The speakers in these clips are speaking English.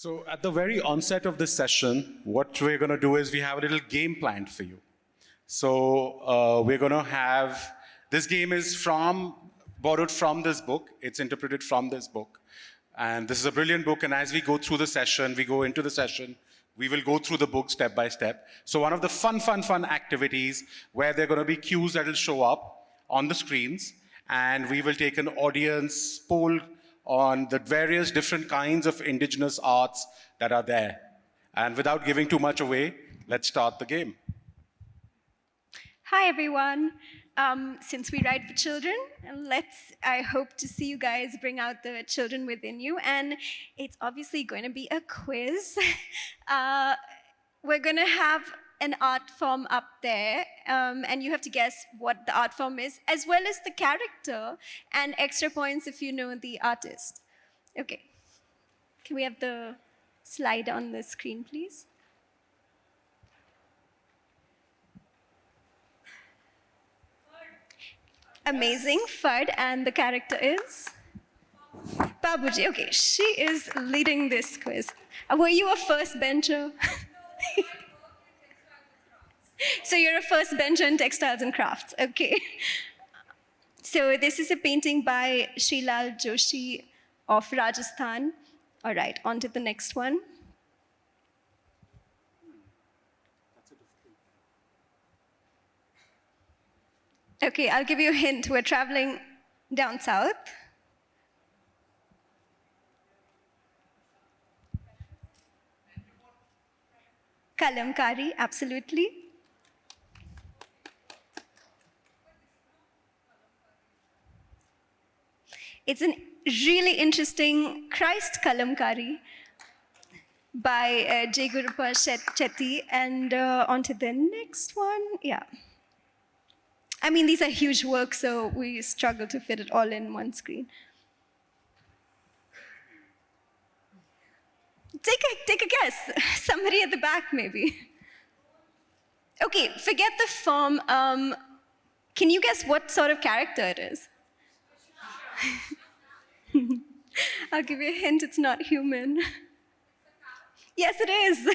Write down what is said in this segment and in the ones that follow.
So at the very onset of this session, what we're going to do is we have a little game planned for you. So we're going to have, this game is borrowed from this book. It's interpreted from this book. And this is a brilliant book. And as we go through the session, we will go through the book step by step. So one of the fun activities where there are going to be cues that will show up on the screens. And we will take an audience poll on the various different kinds of indigenous arts that are there. And without giving too much away, let's start the game. Hi, everyone. Since we write for children, I hope to see you guys bring out the children within you. And it's obviously going to be a quiz. We're going to have an art form up there, and you have to guess what the art form is, as well as the character, and extra points if you know the artist. Okay. Can we have the slide on the screen, please? Amazing. Fud, and the character is? Babuji. Okay, she is leading this quiz. Were you a first bencher? So you're a first bencher in textiles and crafts, okay. So this is a painting by Lall Joshi of Rajasthan. All right, on to the next one. Okay, I'll give you a hint. We're traveling down south. Kalamkari, absolutely. It's a really interesting Christ Kalamkari by J. Guruppa Chetty. And on to the next one. Yeah. I mean, these are huge works, so we struggle to fit it all in one screen. Take a guess. Somebody at the back, maybe. Okay, forget the form. Can you guess what sort of character it is? I'll give you a hint, it's not human. Yes, it is.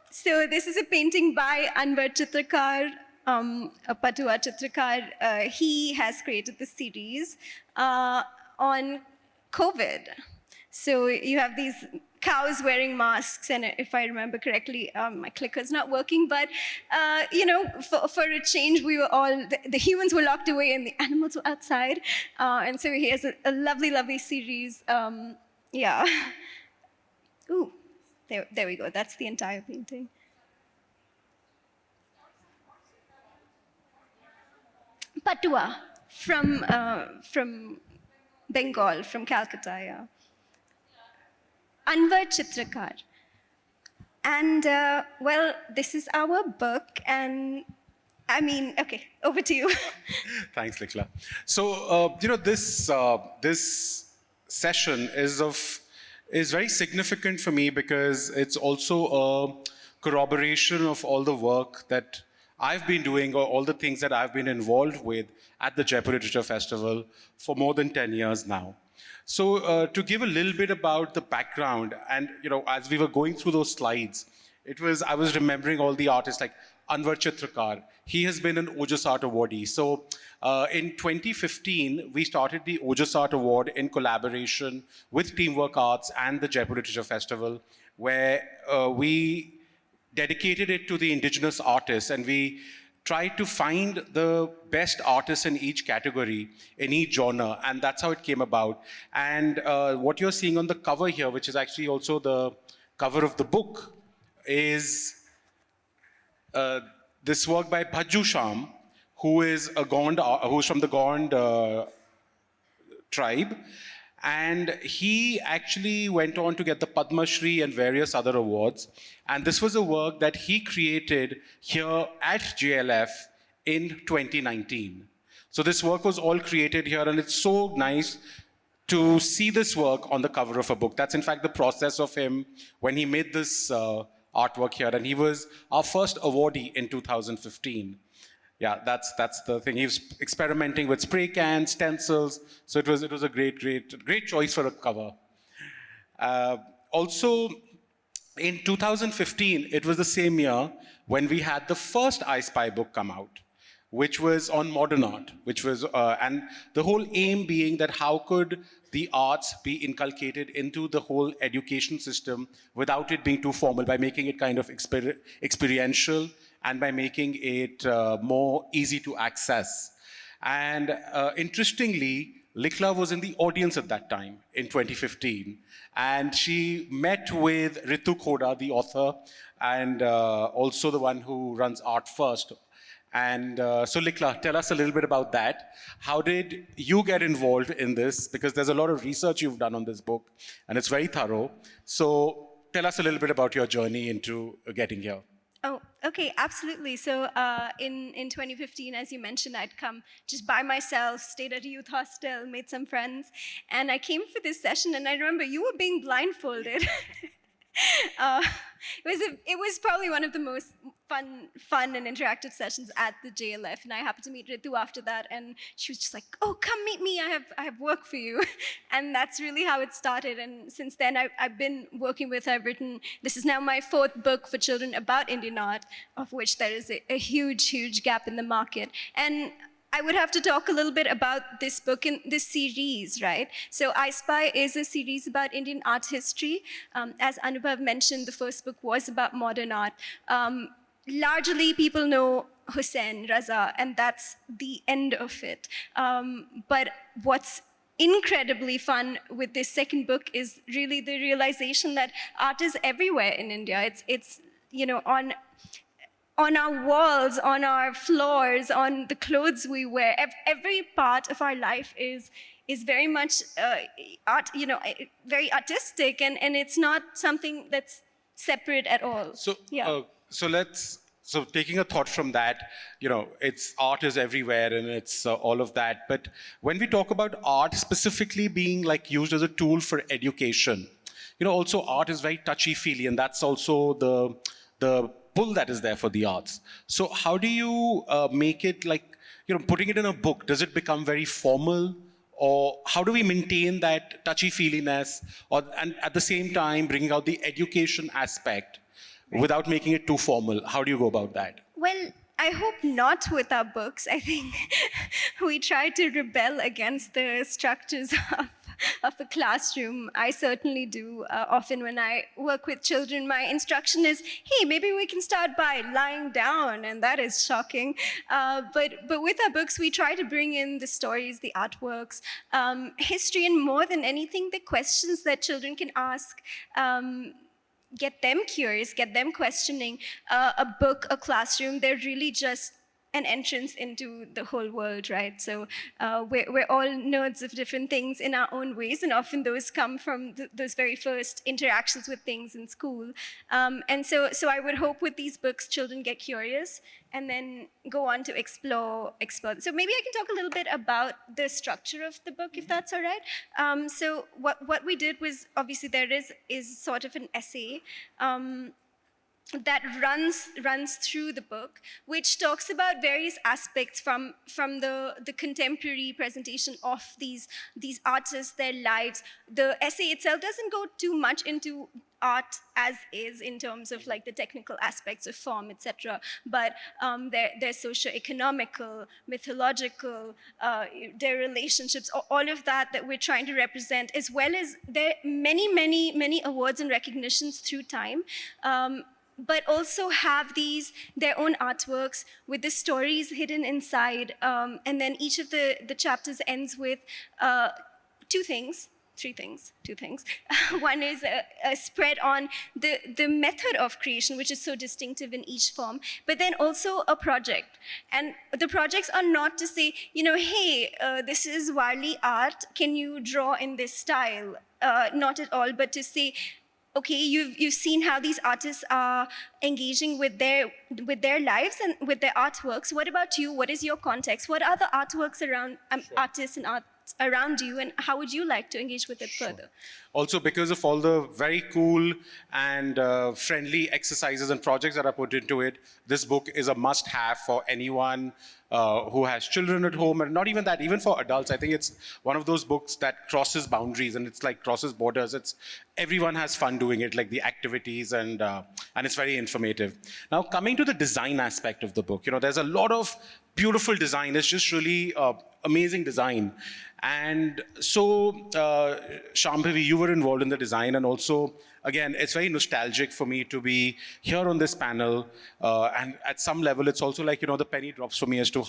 So this is a painting by Anubhav Chitrakar, a Patua Chitrakar. He has created this series on COVID. So you have these cows wearing masks, and if I remember correctly, my clicker's not working, but for a change, we were all, the humans were locked away and the animals were outside. And so he has a lovely series. Yeah. Ooh. There we go. That's the entire painting. Patua from Bengal, from Calcutta. Yeah. Anubhav Chitrakar. And well, this is our book, and I mean, okay, over to you. Thanks, Likla. So this session is very significant for me because it's also a corroboration of all the work that I've been doing, or all the things that I've been involved with at the Jaipur Literature Festival for more than 10 years now. So to give a little bit about the background, and as we were going through those slides, I was remembering all the artists like Anubhav Chitrakar. He has been an Ojas Art awardee. So in 2015, we started the Ojas Art Award in collaboration with Teamwork Arts and the Jaipur Literature Festival, where we dedicated it to the indigenous artists, and we tried to find the best artists in each category, in each genre, and that's how it came about. And what you're seeing on the cover here, which is actually also the cover of the book, is this work by Bhajju Sham, who's from the Gond tribe. And he actually went on to get the Padma Shri and various other awards. And this was a work that he created here at JLF in 2019. So this work was all created here, and it's so nice to see this work on the cover of a book. That's in fact the process of him when he made this artwork here. And he was our first awardee in 2015. Yeah, that's the thing. He was experimenting with spray cans, stencils. So it was a great choice for a cover. Uh, Also, in 2015, it was the same year when we had the first I Spy book come out, which was on modern art, which was, and the whole aim being that how could the arts be inculcated into the whole education system without it being too formal, by making it kind of experiential and by making it more easy to access. And interestingly, Likla was in the audience at that time in 2015. And she met with Ritu Khoda, the author, and also the one who runs Art First. And so, Likla, tell us a little bit about that. How did you get involved in this? Because there's a lot of research you've done on this book, and it's very thorough. So, tell us a little bit about your journey into getting here. Oh, okay, absolutely. So in 2015, as you mentioned, I'd come just by myself, stayed at a youth hostel, made some friends, and I came for this session, and I remember you were being blindfolded. uh, it was probably one of the most fun and interactive sessions at the JLF, and I happened to meet Ritu after that, and she was just like, "Oh, come meet me. I have work for you," and that's really how it started. And since then, I've been working with her. I've written. This is now my 4th book for children about Indian art, of which there is a huge gap in the market. And I would have to talk a little bit about this book and this series, right? So I Spy is a series about Indian art history. As Anubhav mentioned, the first book was about modern art. Largely, people know Hussain, Raza, and that's the end of it. But what's incredibly fun with this second book is really the realization that art is everywhere in India. It's on our walls, on our floors, on the clothes we wear. Every part of our life is very much very artistic, and it's not something that's separate at all. So, yeah. So taking a thought from that, it's art is everywhere and it's all of that. But when we talk about art specifically being like used as a tool for education, also art is very touchy-feely, and that's also the pull that is there for the arts. So how do you make it like, putting it in a book, does it become very formal? Or how do we maintain that touchy-feeliness, and at the same time bringing out the education aspect without making it too formal? How do you go about that? Well, I hope not with our books. I think we try to rebel against the structures of the classroom. I certainly do. Often when I work with children, my instruction is, hey, maybe we can start by lying down, and that is shocking. But with our books, we try to bring in the stories, the artworks, history, and more than anything, the questions that children can ask. Get them curious, get them questioning. A book, a classroom, they're really just an entrance into the whole world, right? So we're all nerds of different things in our own ways, and often those come from those very first interactions with things in school. And so I would hope with these books, children get curious and then go on to explore. So maybe I can talk a little bit about the structure of the book, if that's all right. So what we did was, obviously there is sort of an essay that runs through the book, which talks about various aspects from the contemporary presentation of these artists, their lives. The essay itself doesn't go too much into art as is in terms of like the technical aspects of form, etc. But their socio-economical, mythological, their relationships, all of that we're trying to represent, as well as their many awards and recognitions through time. But also have their own artworks with the stories hidden inside. And then each of the chapters ends with two things. One is a spread on the method of creation, which is so distinctive in each form, but then also a project. And the projects are not to say, hey, this is Warli art, can you draw in this style? Not at all, but to say, okay, you've seen how these artists are engaging with their lives and with their artworks. What about you? What is your context? What are the artworks around artists and arts around you, and how would you like to engage with it further? Also, because of all the very cool and friendly exercises and projects that are put into it, this book is a must-have for anyone who has children at home, and not even that, even for adults. I think it's one of those books that crosses boundaries, and it's like crosses borders. It's everyone has fun doing it, like the activities, and it's very informative. Now, coming to the design aspect of the book, there's a lot of beautiful design. It's just really amazing design. And so, Shambhavi, you were involved in the design, and also, again, it's very nostalgic for me to be here on this panel. And at some level, it's also like, the penny drops for me as to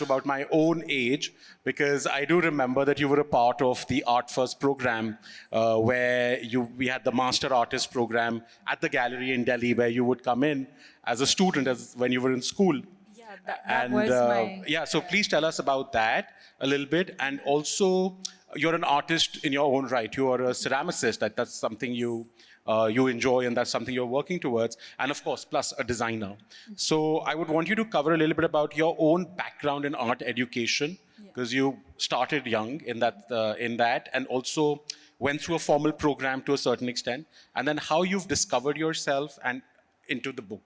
about my own age, because I do remember that you were a part of the Art First program, where we had the Master Artist program at the gallery in Delhi, where you would come in as a student, when you were in school. That was my... Yeah, so please tell us about that a little bit. And also, you're an artist in your own right. You are a ceramicist. That's something you enjoy, and that's something you're working towards. And of course, plus a designer. So I would want you to cover a little bit about your own background in art education, because you started young in that, and also went through a formal program to a certain extent, and then how you've discovered yourself and into the book.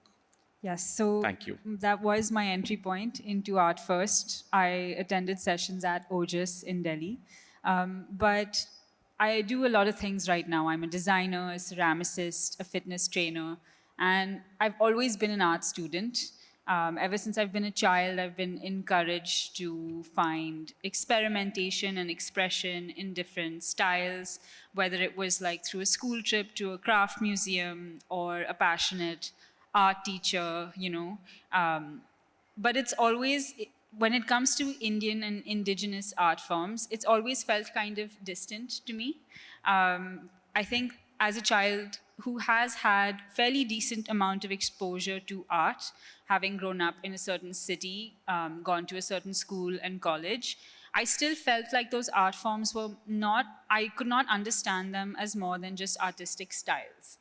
Yes, so Thank you. That was my entry point into Art First. I attended sessions at OJIS in Delhi. But I do a lot of things right now. I'm a designer, a ceramicist, a fitness trainer, and I've always been an art student. Ever since I've been a child, I've been encouraged to find experimentation and expression in different styles, whether it was like through a school trip to a craft museum or a passionate art teacher, but it's always, when it comes to Indian and indigenous art forms, it's always felt kind of distant to me. I think as a child who has had fairly decent amount of exposure to art, having grown up in a certain city, gone to a certain school and college, I still felt like those art forms were I could not understand them as more than just artistic styles.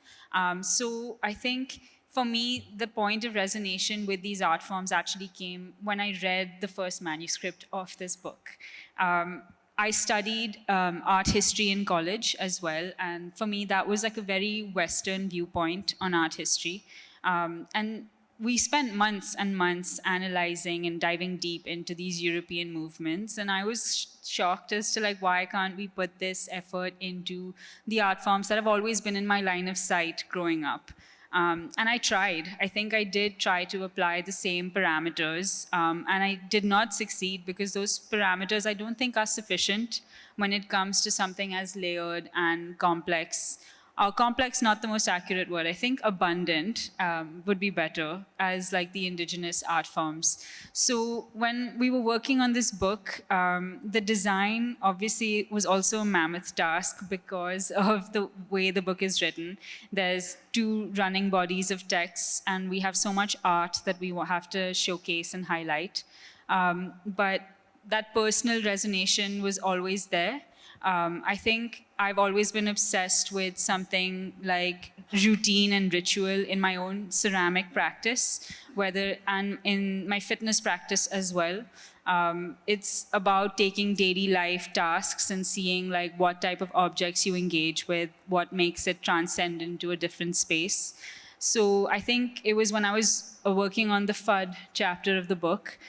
So I think for me, the point of resonation with these art forms actually came when I read the first manuscript of this book. I studied art history in college as well, and for me, that was like a very Western viewpoint on art history. And we spent months and months analyzing and diving deep into these European movements, and I was shocked as to like, why can't we put this effort into the art forms that have always been in my line of sight growing up? And I tried. I think I did try to apply the same parameters, and I did not succeed because those parameters I don't think are sufficient when it comes to something as layered and complex. Complex, not the most accurate word. I think abundant would be better as like the indigenous art forms. So when we were working on this book, the design obviously was also a mammoth task because of the way the book is written. There's 2 running bodies of text, and we have so much art that we will have to showcase and highlight. But that personal resonation was always there. I think I've always been obsessed with something like routine and ritual in my own ceramic practice, and in my fitness practice as well. It's about taking daily life tasks and seeing like what type of objects you engage with, what makes it transcend into a different space. So I think it was when I was working on the FUD chapter of the book,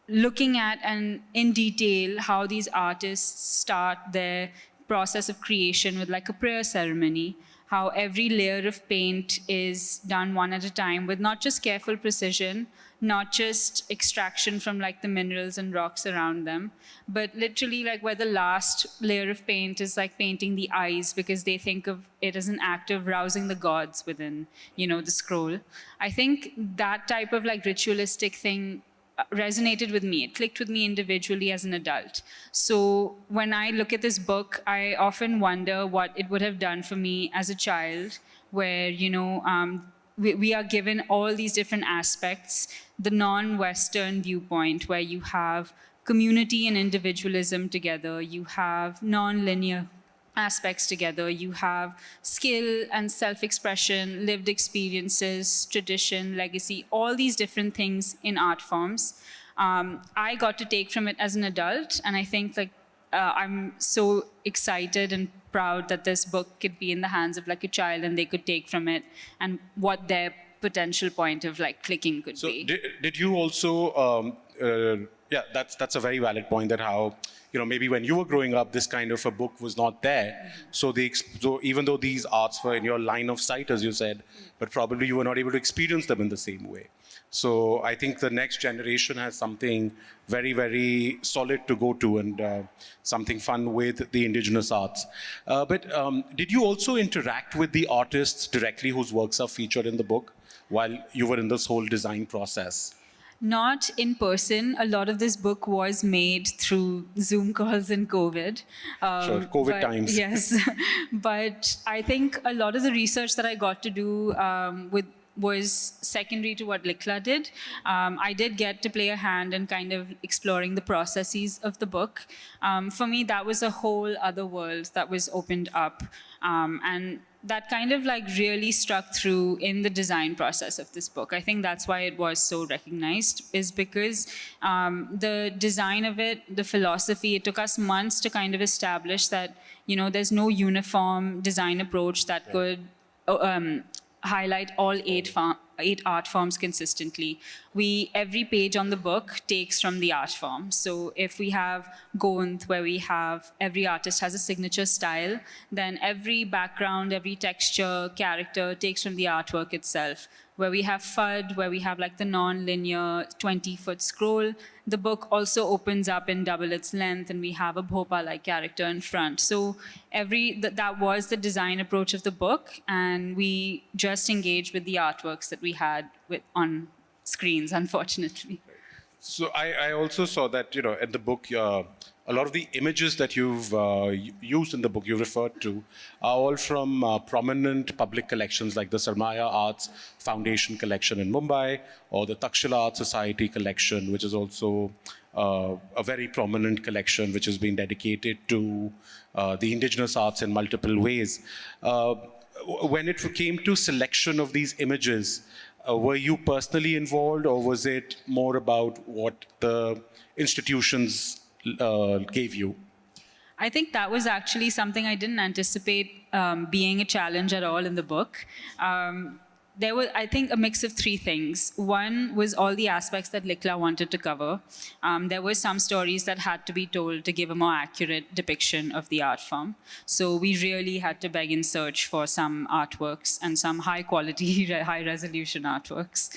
looking at and in detail how these artists start their process of creation with like a prayer ceremony, how every layer of paint is done one at a time with not just careful precision, not just extraction from like the minerals and rocks around them, but literally like where the last layer of paint is like painting the eyes because they think of it as an act of rousing the gods within, the scroll. I think that type of like ritualistic thing resonated with me. It clicked with me individually as an adult. So when I look at this book, I often wonder what it would have done for me as a child, where, we are given all these different aspects, the non-Western viewpoint, where you have community and individualism together, you have non-linear aspects together. You have skill and self-expression, lived experiences, tradition, legacy, all these different things in art forms. I got to take from it as an adult, and I think like I'm so excited and proud that this book could be in the hands of like a child and they could take from it and what their potential point of like clicking could So be. did you also, yeah, that's a very valid point, that how, maybe when you were growing up, this kind of a book was not there. So so even though these arts were in your line of sight, as you said, but probably you were not able to experience them in the same way. So I think the next generation has something very, very solid to go to, and something fun with the Indigenous arts. But did you also interact with the artists directly whose works are featured in the book while you were in this whole design process? Not in person. A lot of this book was made through Zoom calls and COVID. Sure, COVID times. Yes. But I think a lot of the research that I got to do was secondary to what Likla did. I did get to play a hand in kind of exploring the processes of the book. For me, that was a whole other world that was opened up. And that kind of like really struck through in the design process of this book. I think that's why it was so recognized, is because the design of it, the philosophy, it took us months to kind of establish that, there's no uniform design approach that could highlight all eight art forms consistently. Every page on the book takes from the art form. So if we have Gond, where every artist has a signature style, then every background, every texture, character takes from the artwork itself. Where we have FUD, where we have like the non-linear 20-foot scroll, the book also opens up in double its length, and we have a Bhopa-like character in front. So that was the design approach of the book, and we just engaged with the artworks that we had on screens, unfortunately. So I also saw that, in the book, a lot of the images that you've used in the book, you referred to, are all from prominent public collections like the Sarmaya Arts Foundation collection in Mumbai, or the Takshila Art Society collection, which is also a very prominent collection which has been dedicated to the indigenous arts in multiple ways. When it came to selection of these images, were you personally involved, or was it more about what the institutions gave you? I think that was actually something I didn't anticipate being a challenge at all in the book. There was, I think, a mix of three things. One was all the aspects that Likla wanted to cover. There were some stories that had to be told to give a more accurate depiction of the art form. So we really had to beg and search for some artworks and some high-quality, high-resolution artworks.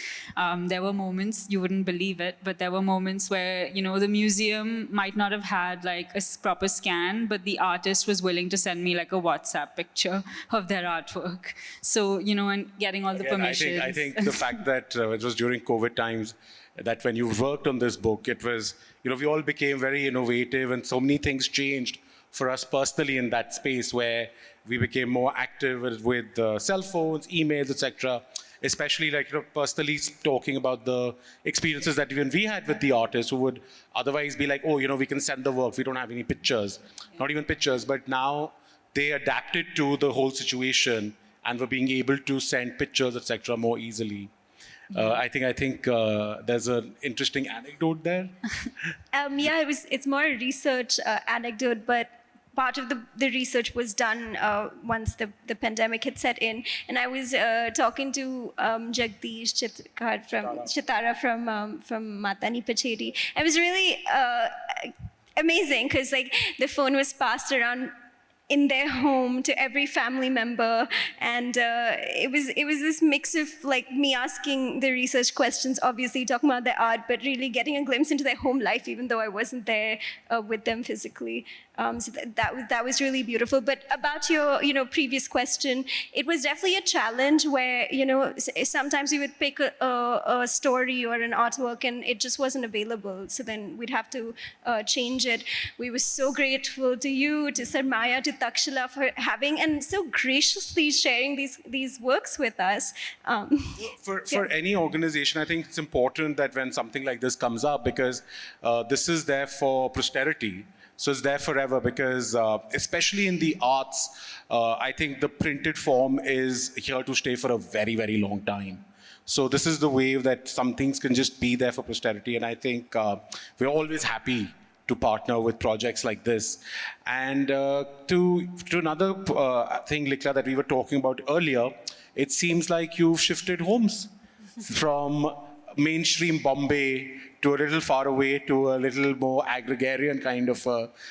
There were moments, you wouldn't believe it, but there were moments where, the museum might not have had like a proper scan, but the artist was willing to send me like a WhatsApp picture of their artwork. So, and getting all the permissions. I think the fact that it was during COVID times, that when you worked on this book, it was, we all became very innovative, and so many things changed for us personally in that space, where we became more active with cell phones, emails, etc. Especially like, personally talking about the experiences that even we had with the artists, who would otherwise be like, oh, we can send the work, we don't have any pictures, not even pictures, but now they adapted to the whole situation and were being able to send pictures, etc., more easily. I think there's an interesting anecdote there. Yeah, it's more a research anecdote, but part of the research was done once the pandemic had set in. And I was talking to Jagdish Chitara from Matani Pacheri. It was really amazing, because like the phone was passed around in their home to every family member, and it was this mix of like me asking the research questions, obviously talking about their art, but really getting a glimpse into their home life, even though I wasn't there with them physically. So that was really beautiful. But about your previous question, it was definitely a challenge where sometimes we would pick a story or an artwork and it just wasn't available. So then we'd have to change it. We were so grateful to you, to Sarmaya, to Takshila for having and so graciously sharing these works with us. For any organization, I think it's important that when something like this comes up, because this is there for posterity, So it's there forever because, especially in the arts, I think the printed form is here to stay for a very, very long time. So this is the wave that some things can just be there for posterity, and I think we're always happy to partner with projects like this. And to another thing, Likla, that we were talking about earlier, it seems like you've shifted homes from mainstream Bombay to a little far away to a little more agrarian kind of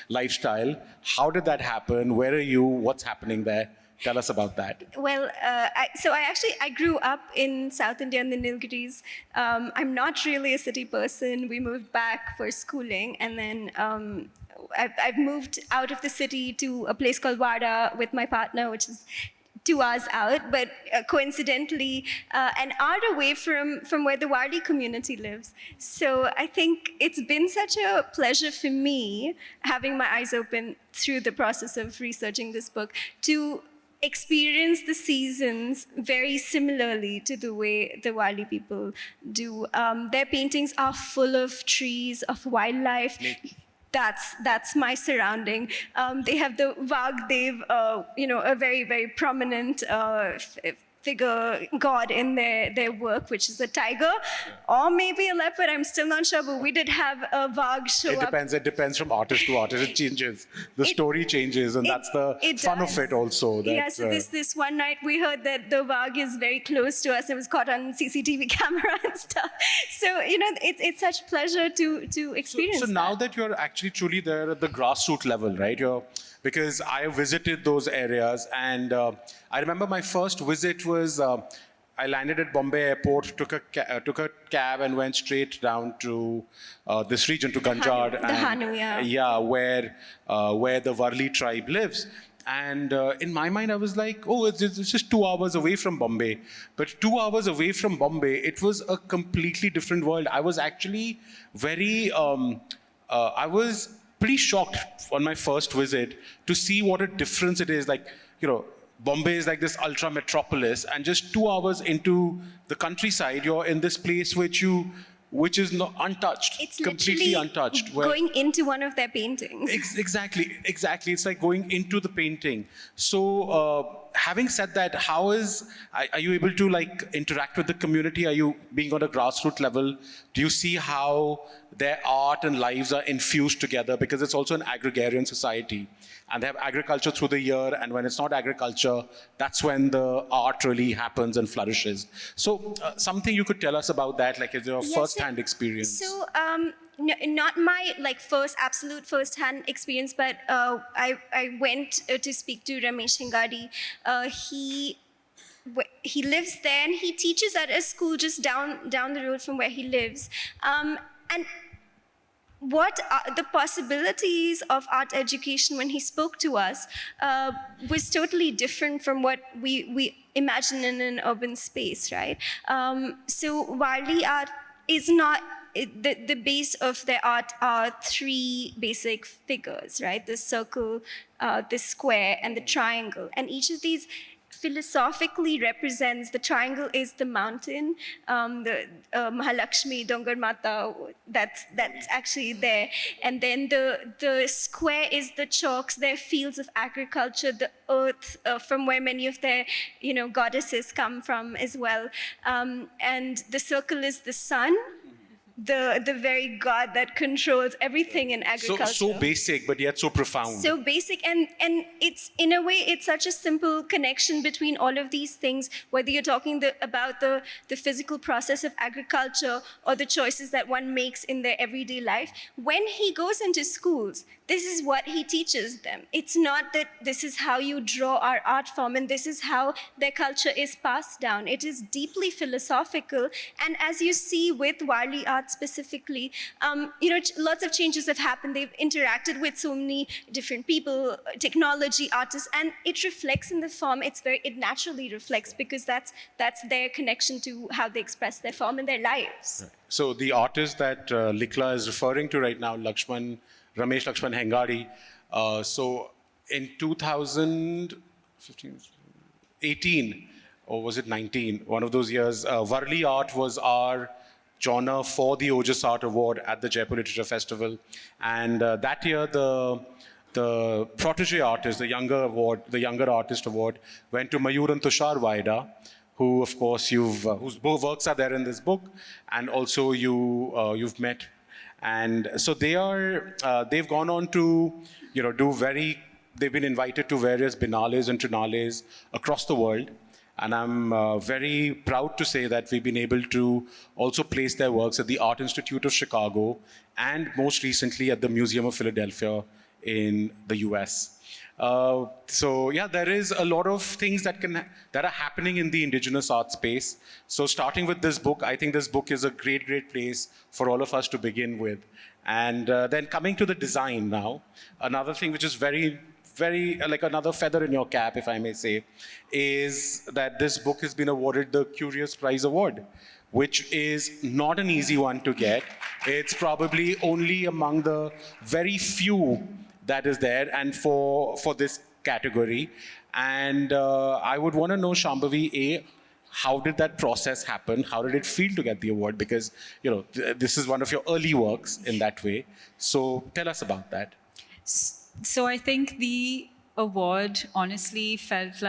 lifestyle. How did that happen? Where are you? What's happening there? Tell us about that. Well, I grew up in South India in the Nilgiris. I'm not really a city person. We moved back for schooling, and then I've moved out of the city to a place called Wada with my partner, which is 2 hours out, but coincidentally, an hour away from where the Warli community lives. So I think it's been such a pleasure for me, having my eyes open through the process of researching this book, to experience the seasons very similarly to the way the Warli people do. Their paintings are full of trees, of wildlife. That's my surrounding. They have the Vagdev, a very, very prominent figure god in their work, which is a tiger, or maybe a leopard. I'm still not sure, but we did have a Vag show up. It depends from artist to artist. It changes. The story changes, and that's the fun of it also. Yeah, so this one night we heard that the Vag is very close to us. It was caught on CCTV camera and stuff. So, it's such pleasure to experience So now that you're actually truly there at the grassroots level, right? Because I visited those areas, and I remember my first visit was I landed at Bombay Airport, took a cab, and went straight down to this region, to Ganjard, the Hanu, yeah. Yeah, where the Warli tribe lives. And in my mind, I was like, oh, it's just 2 hours away from Bombay. But 2 hours away from Bombay, it was a completely different world. I was actually I was pretty shocked on my first visit to see what a difference it is. Like, Bombay is like this ultra metropolis, and just 2 hours into the countryside, you're in this place which is not untouched. It's completely untouched. Going into one of their paintings. Exactly. It's like going into the painting. So, having said that, are you able to interact with the community? Are you being on a grassroots level? Do you see how their art and lives are infused together? Because it's also an agrarian society, and they have agriculture through the year, and when it's not agriculture, that's when the art really happens and flourishes. So something you could tell us about that, like your first-hand experience. So, not my absolute first-hand experience, but I went to speak to Ramesh Hingadi. He lives there, and he teaches at a school just down the road from where he lives. And what the possibilities of art education when he spoke to us was totally different from what we imagine in an urban space, right? So Warli art is not, the base of their art are 3 basic figures, right? The circle, the square, and the triangle. And each of these philosophically represents, the triangle is the mountain, the Mahalakshmi, Dongar Mata, that's actually there. And then the square is the chalks, their fields of agriculture, the earth from where many of their goddesses come from as well. And the circle is the sun, the very God that controls everything in agriculture. So basic, but yet so profound. So basic, and it's, in a way, it's such a simple connection between all of these things, whether you're talking about the physical process of agriculture or the choices that one makes in their everyday life. When he goes into schools, this is what he teaches them. It's not that this is how you draw our art form and this is how their culture is passed down. It is deeply philosophical. And as you see with Warli art specifically, lots of changes have happened. They've interacted with so many different people, technology, artists, and it reflects in the form. It naturally reflects because that's their connection to how they express their form in their lives. Right. So the artist that Likla is referring to right now, Ramesh Lakshman Hengadi. So in 2018, or was it 19, one of those years, Warli art was our genre for the Ojas Art Award at the Jaipur Literature Festival. And that year, the protege artist, the younger artist award, went to Mayur and Tushar Vaida, who, of course, whose works are there in this book, and also you've met. And so they've gone on to, they've been invited to various biennales and trinales across the world. And I'm very proud to say that we've been able to also place their works at the Art Institute of Chicago and most recently at the Museum of Philadelphia in the US. So yeah, there is a lot of things that are happening in the Indigenous art space. So starting with this book, I think this book is a great place for all of us to begin with. And then coming to the design now, another thing which is very like another feather in your cap, if I may say, is that this book has been awarded the Curious Prize Award, which is not an easy one to get. It's probably only among the very few that is there, and for this category. And I would want to know, Shambhavi, how did that process happen? How did it feel to get the award? Because this is one of your early works in that way. So tell us about that. So I think the award honestly felt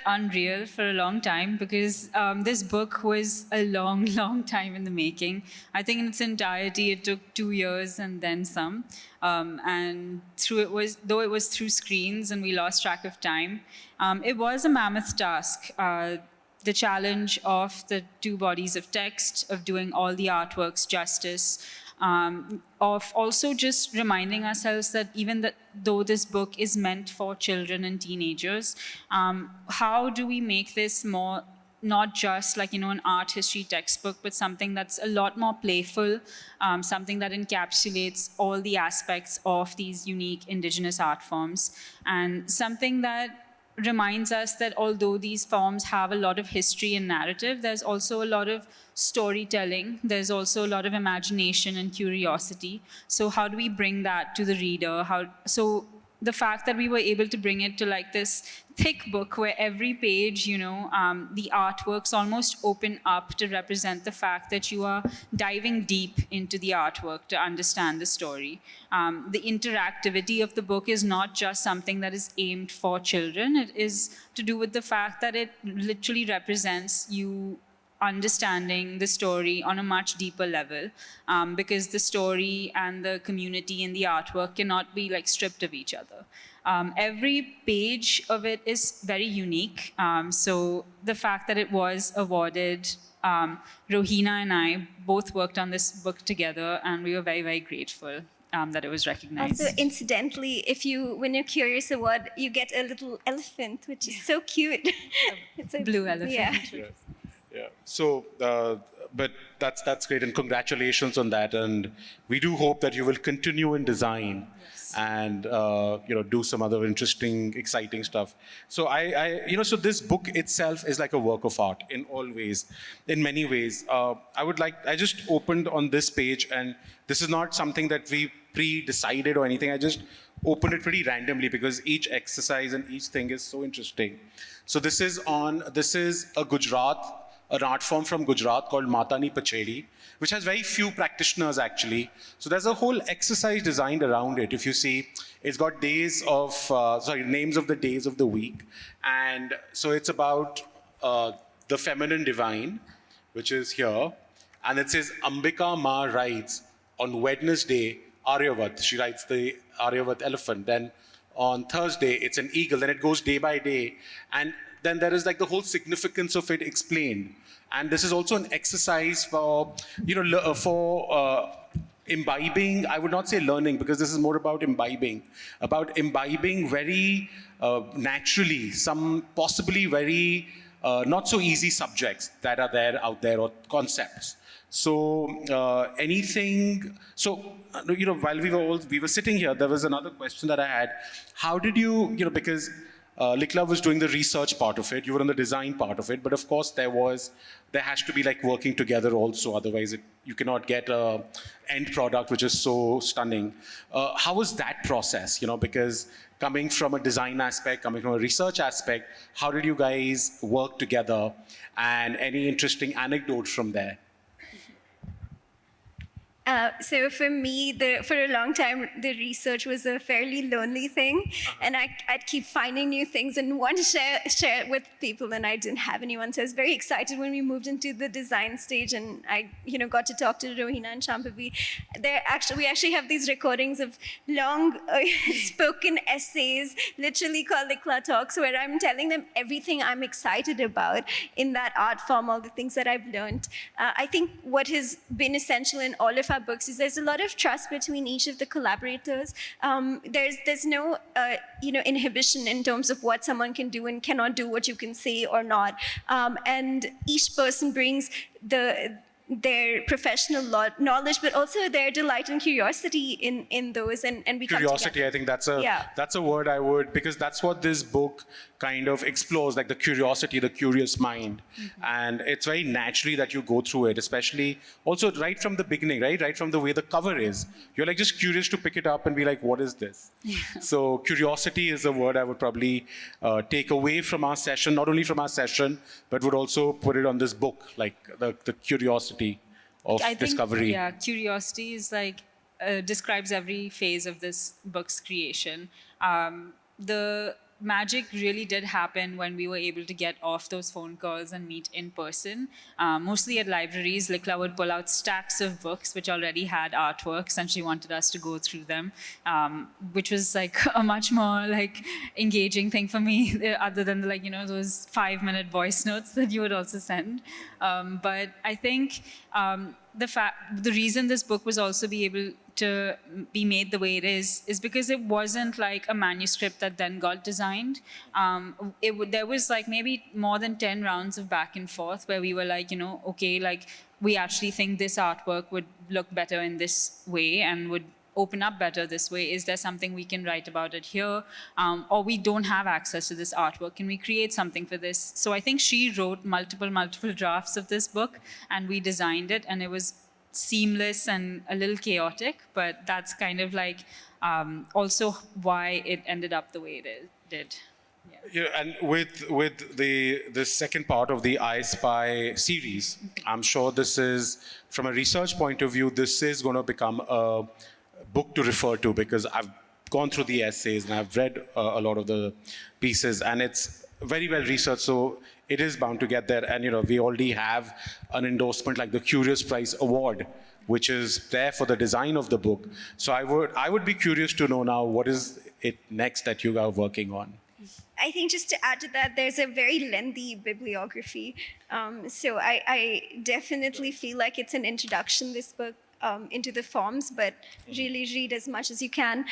unreal for a long time because this book was a long time in the making. I think in its entirety, it took 2 years and then some. And though it was through screens and we lost track of time, it was a mammoth task. The challenge of the 2 bodies of text, of doing all the artworks justice, of also just reminding ourselves that though this book is meant for children and teenagers, how do we make this more not just like an art history textbook, but something that's a lot more playful, something that encapsulates all the aspects of these unique Indigenous art forms, and something that reminds us that although these forms have a lot of history and narrative, there's also a lot of storytelling. There's also a lot of imagination and curiosity. So how do we bring that to the reader? So the fact that we were able to bring it to like this thick book where every page, the artworks almost open up to represent the fact that you are diving deep into the artwork to understand the story. The interactivity of the book is not just something that is aimed for children. It is to do with the fact that it literally represents you understanding the story on a much deeper level, because the story and the community and the artwork cannot be like stripped of each other. Every page of it is very unique. So the fact that it was awarded, Rohina and I both worked on this book together, and we were very grateful that it was recognized. Also, incidentally, when you're Curious Award, you get a little elephant, which is so cute. It's a blue elephant. Yeah. Yeah. So, but that's great, and congratulations on that. And we do hope that you will continue in design, yes, and do some other interesting, exciting stuff. So so this book itself is like a work of art in all ways, in many ways. I just opened on this page, and this is not something that we pre-decided or anything. I just opened it pretty randomly because each exercise and each thing is so interesting. So this is an art form from Gujarat called Matani Pachedi, which has very few practitioners actually. So there's a whole exercise designed around it. If you see, it's got names of the days of the week. And so it's about the feminine divine, which is here. And it says, Ambika Ma rides on Wednesday, Aryavat. She rides the Aryavat elephant. Then on Thursday, it's an eagle. Then it goes day by day. And then there is like the whole significance of it explained. And this is also an exercise for imbibing. I would not say learning, because this is more about imbibing very naturally some possibly very not so easy subjects that are out there, or concepts. So while we were sitting here, there was another question that I had. How did you, because Likla was doing the research part of it, you were on the design part of it, but of course there has to be like working together also, otherwise you cannot get a end product which is so stunning. How was that process, because coming from a design aspect, coming from a research aspect, how did you guys work together, and any interesting anecdotes from there? So for me, for a long time, the research was a fairly lonely thing, and I'd keep finding new things and want to share it with people, and I didn't have anyone. So I was very excited when we moved into the design stage, and I, got to talk to Rohina and Shambhavi. We actually have these recordings of long spoken essays, literally called Likla Talks, where I'm telling them everything I'm excited about in that art form, all the things that I've learned. I think what has been essential in all of our books is there's a lot of trust between each of the collaborators. There's no inhibition in terms of what someone can do and cannot do, what you can say or not. And each person brings their professional knowledge, but also their delight and curiosity in those, and we curiosity. I think that's a word I would, because that's what this book kind of explores, like the curiosity, the curious mind. And it's very naturally that you go through it, especially also right from the beginning, right from the way the cover is. You're like just curious to pick it up and be like, what is this? So curiosity is a word I would probably take away from our session, not only from our session, but would also put it on this book, like the curiosity of discovery. Yeah, curiosity is like describes every phase of this book's creation. The magic really did happen when we were able to get off those phone calls and meet in person. Mostly at libraries, Likla would pull out stacks of books which already had artworks, and she wanted us to go through them, which was like a much more like engaging thing for me, other than those 5-minute voice notes that you would also send. But I think the reason this book was also be able to be made the way it is because it wasn't like a manuscript that then got designed. There was like maybe more than 10 rounds of back and forth where we were like, okay, like we actually think this artwork would look better in this way and would open up better this way. Is there something we can write about it here? Or we don't have access to this artwork. Can we create something for this? So I think she wrote multiple drafts of this book, and we designed it, and it was seamless and a little chaotic, but that's kind of like also why it ended up the way it did. Yeah, and with the second part of the I Spy series, I'm sure this is, from a research point of view, this is going to become a book to refer to, because I've gone through the essays and I've read a lot of the pieces, and it's very well researched, so it is bound to get there. And we already have an endorsement like the Curious Prize Award, which is there for the design of the book. So I would be curious to know now, what is it next that you are working on? I think just to add to that, there's a very lengthy bibliography. So I definitely feel like it's an introduction, this book, into the forms, but really read as much as you can.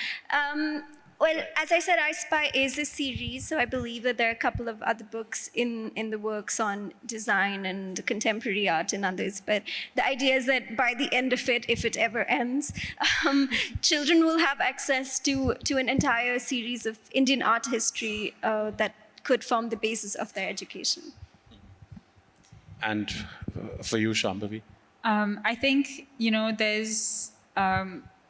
Well, as I said, I Spy is a series, so I believe that there are a couple of other books in the works on design and contemporary art and others. But the idea is that by the end of it, if it ever ends, children will have access to an entire series of Indian art history that could form the basis of their education. And for you, Shambhavi? I think, there's...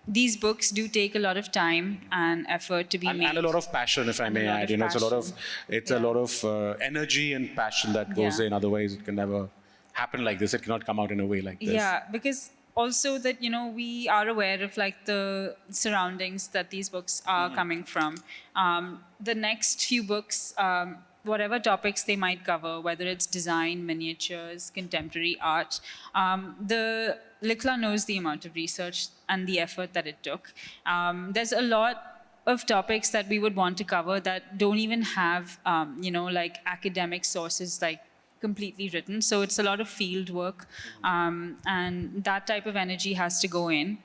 these books do take a lot of time and effort to be made. And a lot of passion, if I may add. It's a lot of energy and passion that goes in. Otherwise, it can never happen like this. It cannot come out in a way like this. Yeah, because also that, we are aware of like the surroundings that these books are coming from. The next few books, whatever topics they might cover, whether it's design, miniatures, contemporary art, the Likla knows the amount of research and the effort that it took. There's a lot of topics that we would want to cover that don't even have, like academic sources like completely written. So it's a lot of field work, and that type of energy has to go in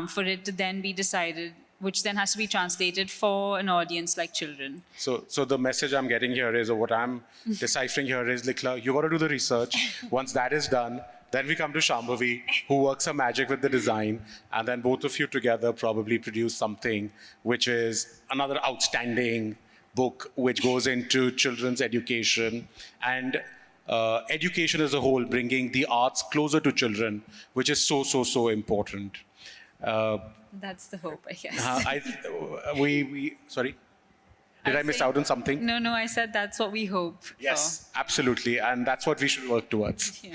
for it to then be decided, which then has to be translated for an audience like children. So the message I'm getting here is, or what I'm deciphering here is, Likla, you got to do the research. Once that is done, then we come to Shambhavi, who works her magic with the design, and then both of you together probably produce something which is another outstanding book which goes into children's education and education as a whole, bringing the arts closer to children, which is so important. That's the hope, I guess. Sorry, did I miss out on something? No, I said that's what we hope. Yes, absolutely, and that's what we should work towards. Yeah.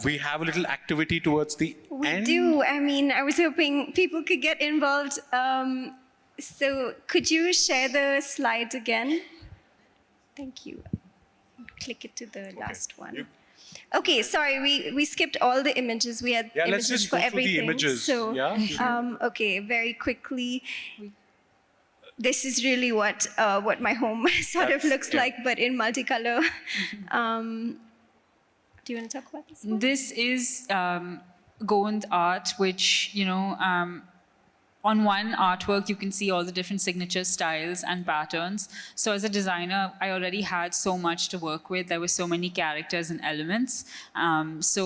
We have a little activity towards the end. We do. I mean, I was hoping people could get involved. So could you share the slides again? Thank you. Click it to the last one. Okay, sorry, we skipped all the images. We had let's images just for go through the everything. images. So, Yeah, okay, very quickly. This is really what my home sort of looks like, but in multicolor. Do you want to talk about this one? This is Gond art, which, on one artwork, you can see all the different signature styles and patterns. So as a designer, I already had so much to work with. There were so many characters and elements. So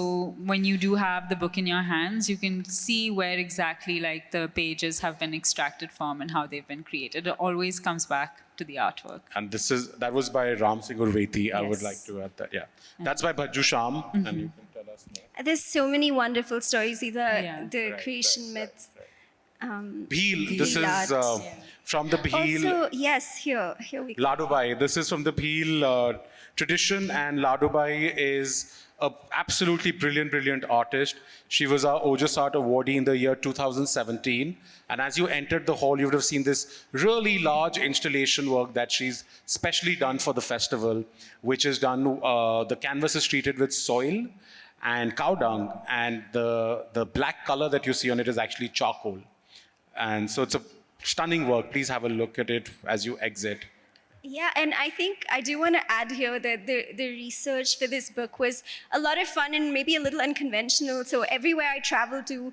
when you do have the book in your hands, you can see where exactly like the pages have been extracted from and how they've been created. It always comes back to the artwork. And that was by Ram Singh Urveti. I would Yes. like to add that. Yeah, that's by Bhajju Sham, and you can tell us more. There's so many wonderful stories. These are Yeah. the creation myths. Bhil, this Bhil is art. from the Bhil. Also, yes, here we go. Ladubai. This is from the Bhil tradition, and Ladubai is an absolutely brilliant artist. She was our Ojas Art awardee in the year 2017. And as you entered the hall, you would have seen this really large installation work that she's specially done for the festival, which is done, the canvas is treated with soil and cow dung, and the black color that you see on it is actually charcoal. And so it's a stunning work. Please have a look at it as you exit. Yeah, and I think I do want to add here that the research for this book was a lot of fun and maybe a little unconventional. So everywhere I traveled to,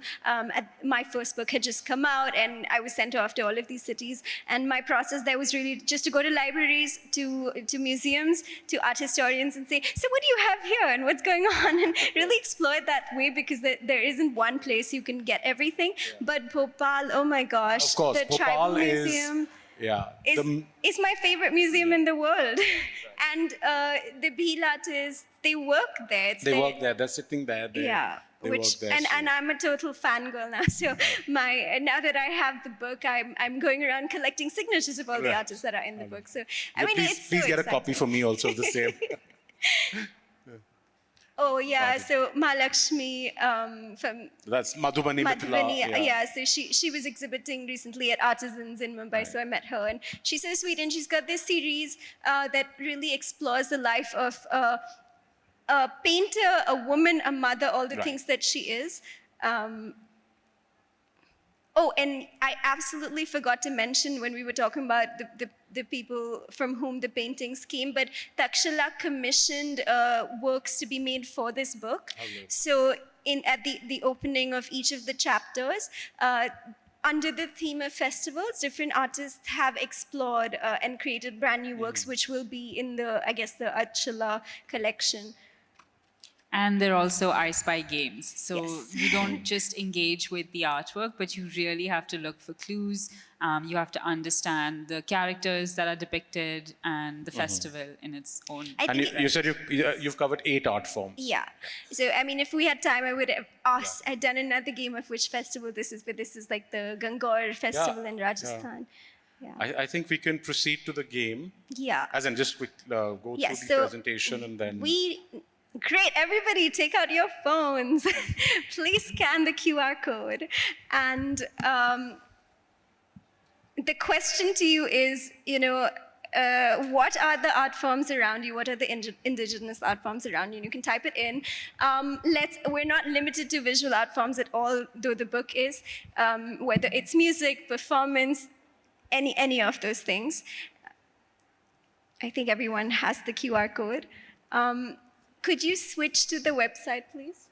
my first book had just come out, and I was sent off to all of these cities. And my process there was really just to go to libraries, to museums, to art historians, and say, so what do you have here, and what's going on, and really explore it that way, because there isn't one place you can get everything. But Bhopal, oh my gosh, Of course, the Bhopal tribal is- museum. Yeah. It's my favorite museum in the world. And the Bhil artists, they work there. They work there. They're sitting there. They work there. And I'm a total fangirl now. So now that I have the book, I'm going around collecting signatures of all the artists that are in the book. So please get a copy for me also of the same. Oh yeah, so Mahalakshmi from That's Madhubani Madhubani, Mithila. yeah. So she was exhibiting recently at Artisans in Mumbai, so I met her, and she's so sweet, and she's got this series that really explores the life of a painter, a woman, a mother, all the things that she is. Oh, and I absolutely forgot to mention when we were talking about the people from whom the paintings came, but Takshala commissioned works to be made for this book. So at the opening of each of the chapters, under the theme of festivals, different artists have explored and created brand new works, which will be in the Takshala collection. And they're also I Spy games. So Yes. you don't just engage with the artwork, but you really have to look for clues. You have to understand the characters that are depicted and the festival in its own. And you said you've covered 8 art forms. Yeah. So, I mean, if we had time, I would have asked, I'd done another game of which festival this is, but this is like the Gangor festival in Rajasthan. Yeah. I think we can proceed to the game. Yeah. As in just go through the so presentation and then... Great, everybody take out your phones. Please scan the QR code. And the question to you is, what are the art forms around you? What are the indigenous art forms around you? And you can type it in. We're not limited to visual art forms at all, though the book is, whether it's music, performance, any of those things. I think everyone has the QR code. Could you switch to the website, please?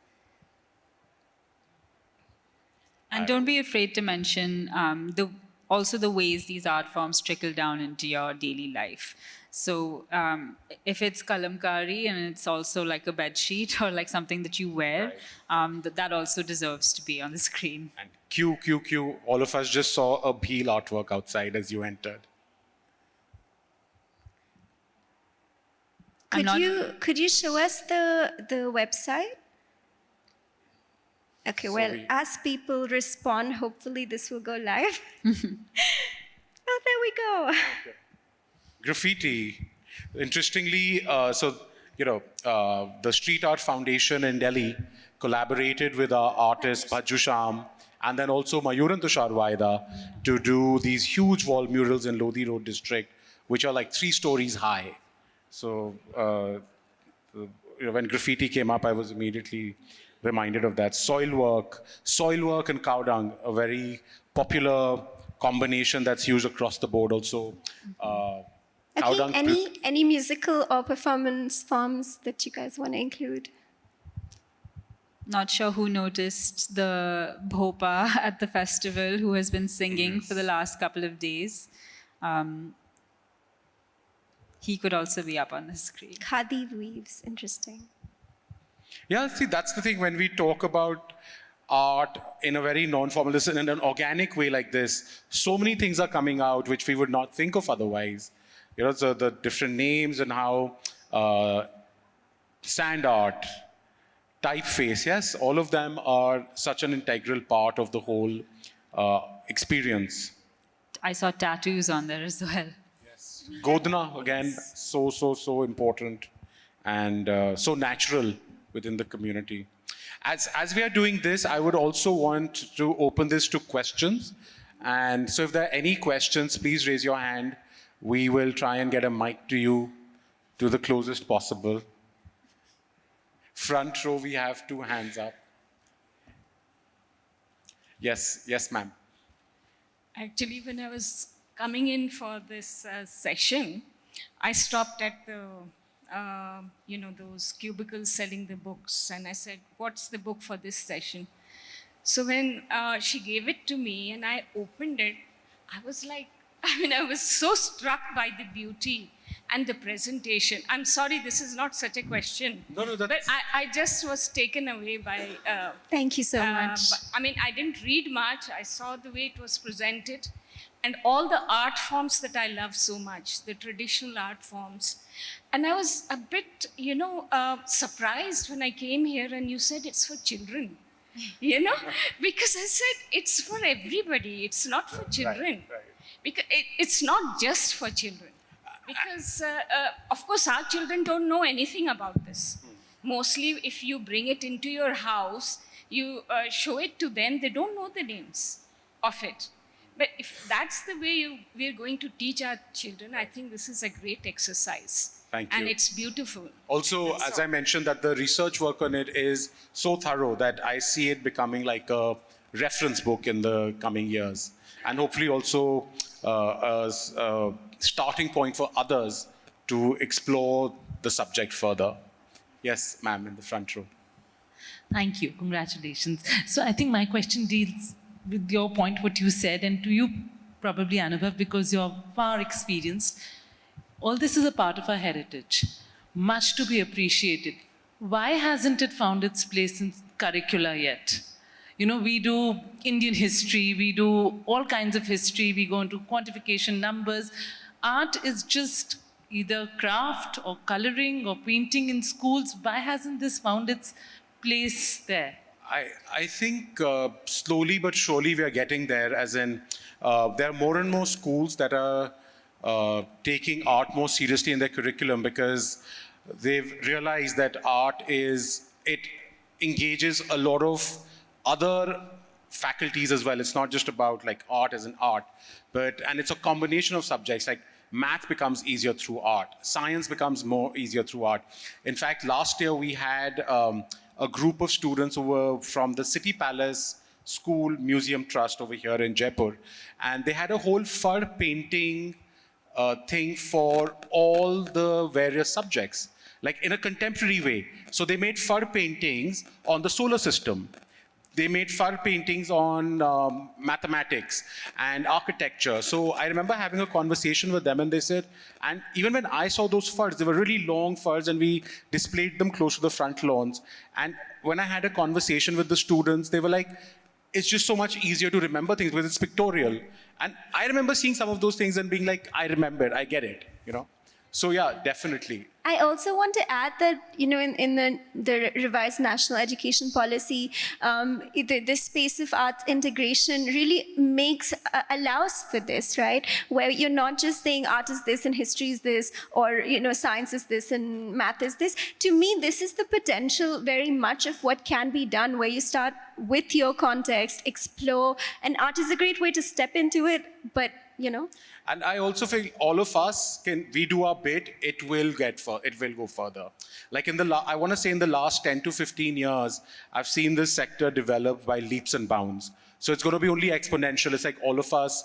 And don't be afraid to mention also the ways these art forms trickle down into your daily life. So if it's kalamkari and it's also like a bed sheet or like something that you wear, that also deserves to be on the screen. And Q, all of us just saw a Bhil artwork outside as you entered. Could you show us the website? Okay, well, as people respond, hopefully this will go live. Oh, there we go. Okay. Graffiti. Interestingly, the Street Art Foundation in Delhi collaborated with our artist Bhajju Sham and then also Mayuran Tushar Vaida to do these huge wall murals in Lodi Road district, which are like 3 stories high. So when graffiti came up, I was immediately reminded of that. Soil work and cow dung, a very popular combination that's used across the board also. Okay, any musical or performance forms that you guys want to include? Not sure who noticed the bhopa at the festival, who has been singing for the last couple of days. He could also be up on the screen. Khadi weaves, interesting. Yeah, see, that's the thing when we talk about art in a very non-formal, in an organic way like this, so many things are coming out which we would not think of otherwise. So the different names and how sand art, typeface, yes, all of them are such an integral part of the whole experience. I saw tattoos on there as well. Yes. Godna, again, so important and so natural within the community. As we are doing this, I would also want to open this to questions. And so if there are any questions, please raise your hand. We will try and get a mic to you to the closest possible. Front row, we have 2 hands up. Yes, ma'am. Actually, when I was coming in for this session, I stopped at the, those cubicles selling the books. And I said, what's the book for this session? So when she gave it to me and I opened it, I was like, I was so struck by the beauty and the presentation. I'm sorry, this is not such a question. No, but I just was taken away by... Thank you so much. I didn't read much. I saw the way it was presented and all the art forms that I love so much, the traditional art forms. And I was a bit, surprised when I came here and you said it's for children. Because I said it's for everybody. It's not for children. Right. Because it's not just for children. Because, of course, our children don't know anything about this. Mostly, if you bring it into your house, you show it to them, they don't know the names of it. But if that's the way we're going to teach our children, I think this is a great exercise. Thank you. And it's beautiful. Also, as I mentioned, that the research work on it is so thorough that I see it becoming like a reference book in the coming years. And hopefully also a starting point for others to explore the subject further. Yes, ma'am, in the front row. Thank you. Congratulations. So I think my question deals with your point, what you said, and to you probably, Anubhav, because you're far experienced. All this is a part of our heritage, much to be appreciated. Why hasn't it found its place in curricula yet? We do Indian history, we do all kinds of history, we go into quantification, numbers. Art is just either craft or coloring or painting in schools. Why hasn't this found its place there? I think slowly but surely we are getting there, as in there are more and more schools that are taking art more seriously in their curriculum because they've realized that it engages a lot of other faculties as well. It's not just about like art as an art, and it's a combination of subjects. Like math becomes easier through art, science becomes more easier through art. In fact, last year we had a group of students who were from the City Palace School Museum Trust over here in Jaipur, and they had a whole fur painting thing for all the various subjects, like in a contemporary way. So they made fur paintings on the solar system. They made fur paintings on mathematics and architecture. So I remember having a conversation with them and they said, and even when I saw those furs, they were really long furs and we displayed them close to the front lawns. And when I had a conversation with the students, they were like, it's just so much easier to remember things because it's pictorial. And I remember seeing some of those things and being like, I remember it, I get it, So yeah, definitely. I also want to add that, in the revised national education policy, the space of arts integration really allows for this, right? Where you're not just saying art is this and history is this, or, science is this and math is this. To me, this is the potential very much of what can be done, where you start with your context, explore, and art is a great way to step into it, but, And I also feel all of us we do our bit, it will go further. Like I want to say in the last 10 to 15 years, I've seen this sector develop by leaps and bounds. So it's going to be only exponential. It's like all of us,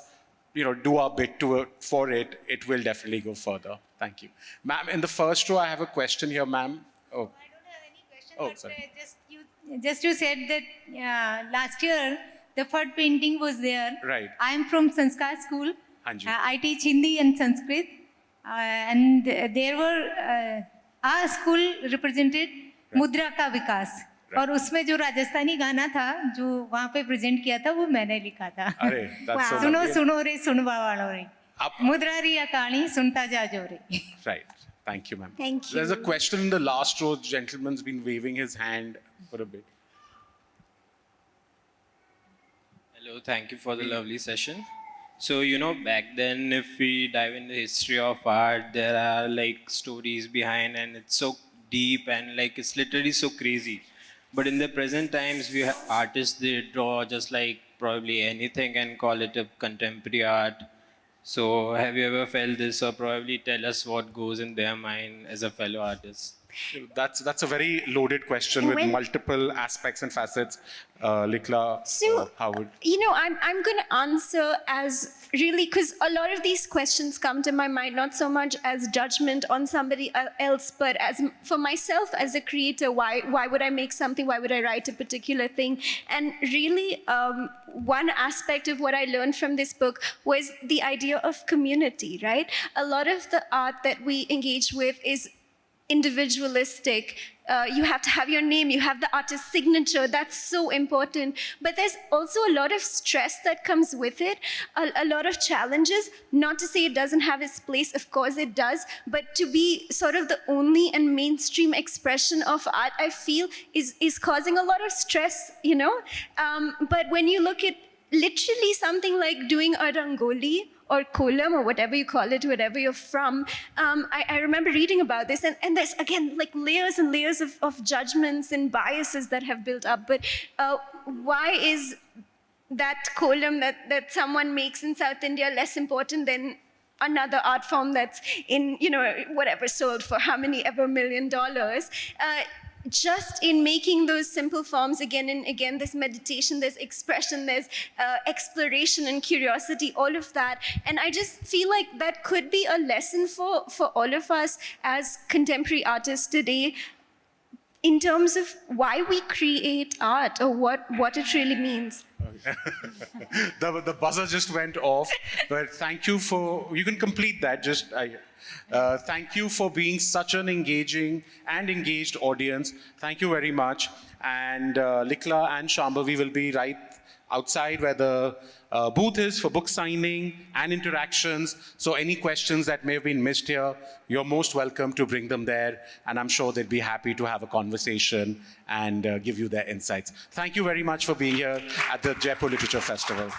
do our bit for it. It will definitely go further. Thank you. Ma'am, in the first row, I have a question here, ma'am. Oh. I don't have any question, but sorry. just you said that last year the third painting was there. Right. I am from Sanskar school. Hanji. I teach Hindi and Sanskrit, and there were our school represented मुद्रा का विकास, और उसमें जो राजस्थानी गाना था जो वहाँ पे प्रेजेंट किया था वो मैंने लिखा था। अरे, that's so सुनो lovely. सुनो रे सुनवा वालों रे, मुद्रा री कहानी सुनता जा जो रे। Right. Thank you, ma'am. Thank you. There's a question in the last row. The gentleman's been waving his hand for a bit. Hello, thank you for the lovely session. So, back then, if we dive in the history of art, there are like stories behind, and it's so deep and like it's literally so crazy. But in the present times, we have artists, they draw just like probably anything and call it a contemporary art. So, have you ever felt this, or probably tell us what goes in their mind as a fellow artist? That's a very loaded question with multiple aspects and facets. Likla, So, Howard. I'm going to answer as really, because a lot of these questions come to my mind, not so much as judgment on somebody else, but as for myself as a creator, why would I make something? Why would I write a particular thing? And really, one aspect of what I learned from this book was the idea of community, right? A lot of the art that we engage with is individualistic. You have to have your name, you have the artist's signature, that's so important. But there's also a lot of stress that comes with it, a lot of challenges. Not to say it doesn't have its place, of course it does, but to be sort of the only and mainstream expression of art, I feel, is causing a lot of stress, But when you look at literally something like doing a rangoli, or kolam, or whatever you call it, wherever you're from. I remember reading about this, and there's, again, like layers and layers of judgments and biases that have built up. But why is that kolam that someone makes in South India less important than another art form that's in, whatever, sold for how many ever $1 million? Just in making those simple forms again and again, there's meditation, there's expression, there's exploration and curiosity, all of that. And I just feel like that could be a lesson for all of us as contemporary artists today, in terms of why we create art, or what it really means. The buzzer just went off, but thank you you can complete that. Thank you for being such an engaging and engaged audience. Thank you very much. And Likla and Shambhavi will be right outside where the booth is for book signing and interactions. So any questions that may have been missed here, you're most welcome to bring them there. And I'm sure they'd be happy to have a conversation and give you their insights. Thank you very much for being here at the Jaipur Literature Festival.